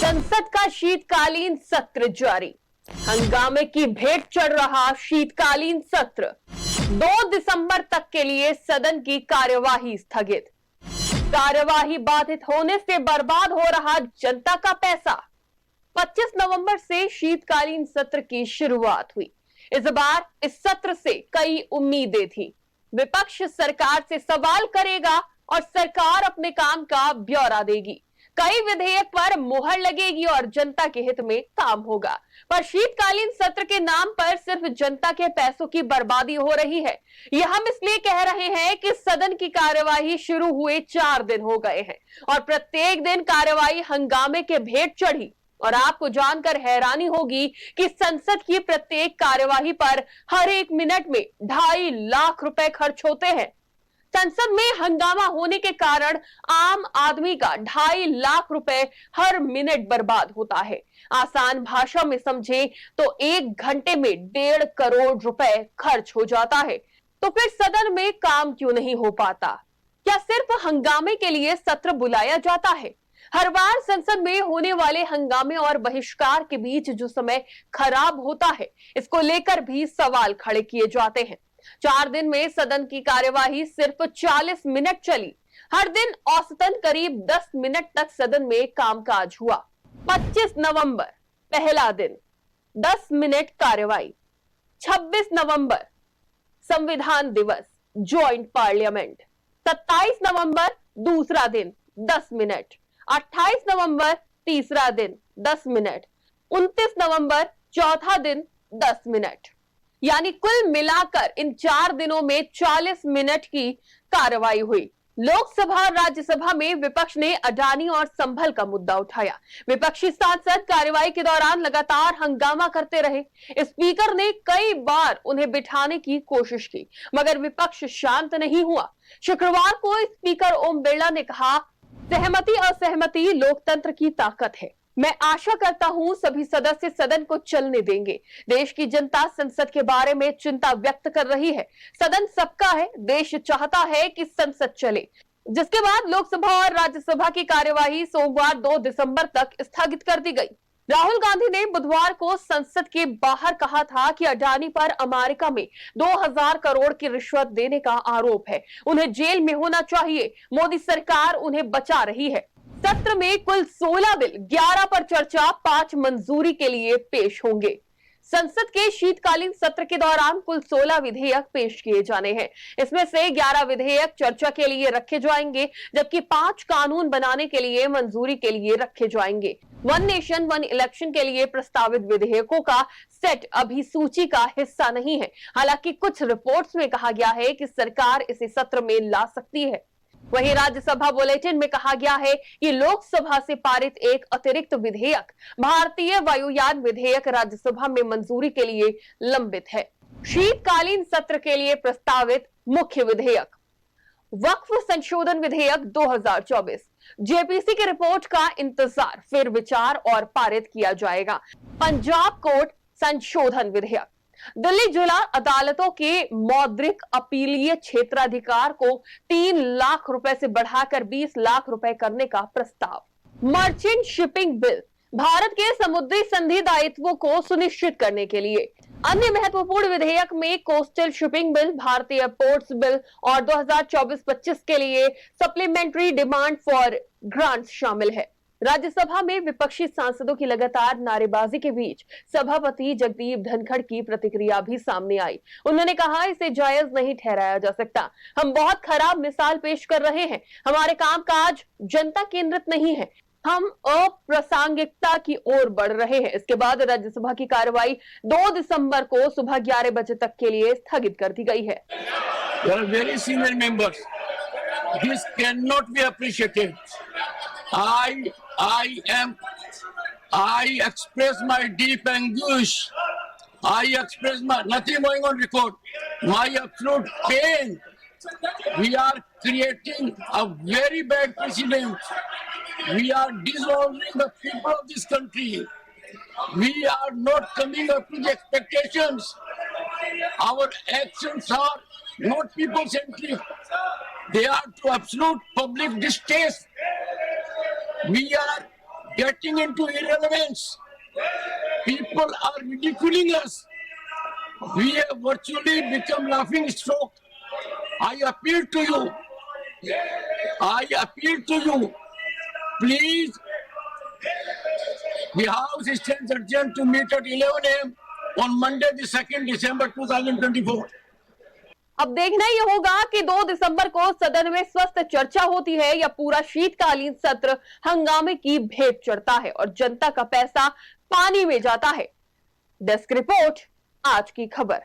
संसद का शीतकालीन सत्र जारी। हंगामे की भेंट चढ़ रहा शीतकालीन सत्र। 2 दिसंबर तक के लिए सदन की कार्यवाही स्थगित। कार्यवाही बाधित होने से बर्बाद हो रहा जनता का पैसा। 25 नवंबर से शीतकालीन सत्र की शुरुआत हुई। इस बार इस सत्र से कई उम्मीदें थी। विपक्ष सरकार से सवाल करेगा और सरकार अपने काम का ब्यौरा देगी। कई विधेयक पर मुहर लगेगी और जनता के हित में काम होगा। पर शीतकालीन सत्र के नाम पर सिर्फ जनता के पैसों की बर्बादी हो रही है। यह हम इसलिए कह रहे हैं कि सदन की कार्यवाही शुरू हुए 4 दिन हो गए हैं और प्रत्येक दिन कार्यवाही हंगामे के भेंट चढ़ी। और आपको जानकर हैरानी होगी कि संसद की प्रत्येक कार्यवाही पर हर 1 मिनट में 2.5 लाख रुपए खर्च होते हैं। संसद में हंगामा होने के कारण आम आदमी का 2.5 लाख रुपए हर मिनट बर्बाद होता है। आसान भाषा में समझे तो 1 घंटे में 1.5 करोड़ रुपए खर्च हो जाता है। तो फिर सदन में काम क्यों नहीं हो पाता? क्या सिर्फ हंगामे के लिए सत्र बुलाया जाता है? हर बार संसद में होने वाले हंगामे और बहिष्कार के बीच जो समय खराब होता है, इसको लेकर भी सवाल खड़े किए जाते हैं। 4 दिन में सदन की कार्यवाही सिर्फ 40 मिनट चली। हर दिन औसतन करीब 10 मिनट तक सदन में कामकाज हुआ। 25 नवंबर पहला दिन 10 मिनट कार्यवाही। 26 नवंबर संविधान दिवस जॉइंट पार्लियामेंट। 27 नवंबर दूसरा दिन 10 मिनट। 28 नवंबर तीसरा दिन 10 मिनट। 29 नवंबर चौथा दिन 10 मिनट। यानी कुल मिलाकर इन 4 दिनों में 40 मिनट की कार्रवाई हुई। लोकसभा और राज्यसभा में विपक्ष ने अडानी और संभल का मुद्दा उठाया। विपक्षी सांसद कार्यवाही के दौरान लगातार हंगामा करते रहे। स्पीकर ने कई बार उन्हें बिठाने की कोशिश की, मगर विपक्ष शांत नहीं हुआ। शुक्रवार को स्पीकर ओम बिरला ने कहा, सहमति असहमति लोकतंत्र की ताकत है। मैं आशा करता हूं सभी सदस्य सदन को चलने देंगे। देश की जनता संसद के बारे में चिंता व्यक्त कर रही है। सदन सबका है, देश चाहता है कि संसद चले। जिसके बाद लोकसभा और राज्यसभा की कार्यवाही सोमवार 2 दिसंबर तक स्थगित कर दी गई। राहुल गांधी ने बुधवार को संसद के बाहर कहा था कि अडानी पर अमेरिका में 2000 करोड़ की रिश्वत देने का आरोप है। उन्हें जेल में होना चाहिए। मोदी सरकार उन्हें बचा रही है। सत्र में कुल 16 बिल, 11 पर चर्चा, 5 मंजूरी के लिए पेश होंगे। संसद के शीतकालीन सत्र के दौरान कुल 16 विधेयक पेश किए जाने हैं। इसमें से 11 विधेयक चर्चा के लिए रखे जाएंगे, जबकि 5 कानून बनाने के लिए मंजूरी के लिए रखे जाएंगे। 1 नेशन 1 इलेक्शन के लिए प्रस्तावित विधेयकों का सेट अभी सूची का हिस्सा नहीं है। हालांकि कुछ रिपोर्ट्स में कहा गया है कि सरकार इसे सत्र में ला सकती है। वहीं राज्यसभा बुलेटिन में कहा गया है कि लोकसभा से पारित एक अतिरिक्त विधेयक, भारतीय वायुयान विधेयक, राज्यसभा में मंजूरी के लिए लंबित है। शीतकालीन सत्र के लिए प्रस्तावित मुख्य विधेयक, वक्फ संशोधन विधेयक 2024। जेपीसी की रिपोर्ट का इंतजार, फिर विचार और पारित किया जाएगा। पंजाब कोर्ट संशोधन विधेयक, दिल्ली जिला अदालतों के मौद्रिक अपीलीय क्षेत्राधिकार को 3 लाख रुपए से बढ़ाकर 20 लाख रुपए करने का प्रस्ताव। मर्चेंट शिपिंग बिल, भारत के समुद्री संधि दायित्वों को सुनिश्चित करने के लिए। अन्य महत्वपूर्ण विधेयक में कोस्टल शिपिंग बिल, भारतीय पोर्ट्स बिल और 2024-25 के लिए सप्लीमेंट्री डिमांड फॉर ग्रांट्स शामिल है। राज्यसभा में विपक्षी सांसदों की लगातार नारेबाजी के बीच सभापति जगदीप धनखड़ की प्रतिक्रिया भी सामने आई। उन्होंने कहा, इसे जायज नहीं ठहराया जा सकता। हम बहुत खराब मिसाल पेश कर रहे हैं। हमारे कामकाज जनता केंद्रित नहीं है। हम अप्रासंगिकता की ओर बढ़ रहे हैं। इसके बाद राज्यसभा की कार्यवाही 2 दिसंबर को सुबह 11 बजे तक के लिए स्थगित कर दी गई है। Very senior members, this cannot be appreciated. I express my deep anguish. I express my nothing going on record. My absolute pain. We are creating a very bad precedent. We are dishonoring the people of this country. We are not coming up to the expectations. Our actions are not people-centric. They are to absolute public distaste. We are getting into irrelevance. People are ridiculing us. We have virtually become laughing stock. I appeal to you. Please, the House stands urgent to meet at 11 a.m. on Monday, the 2nd December 2024. अब देखना ही होगा कि 2 दिसंबर को सदन में स्वस्थ चर्चा होती है या पूरा शीतकालीन सत्र हंगामे की भेंट चढ़ता है और जनता का पैसा पानी में जाता है। डेस्क रिपोर्ट, आज की खबर।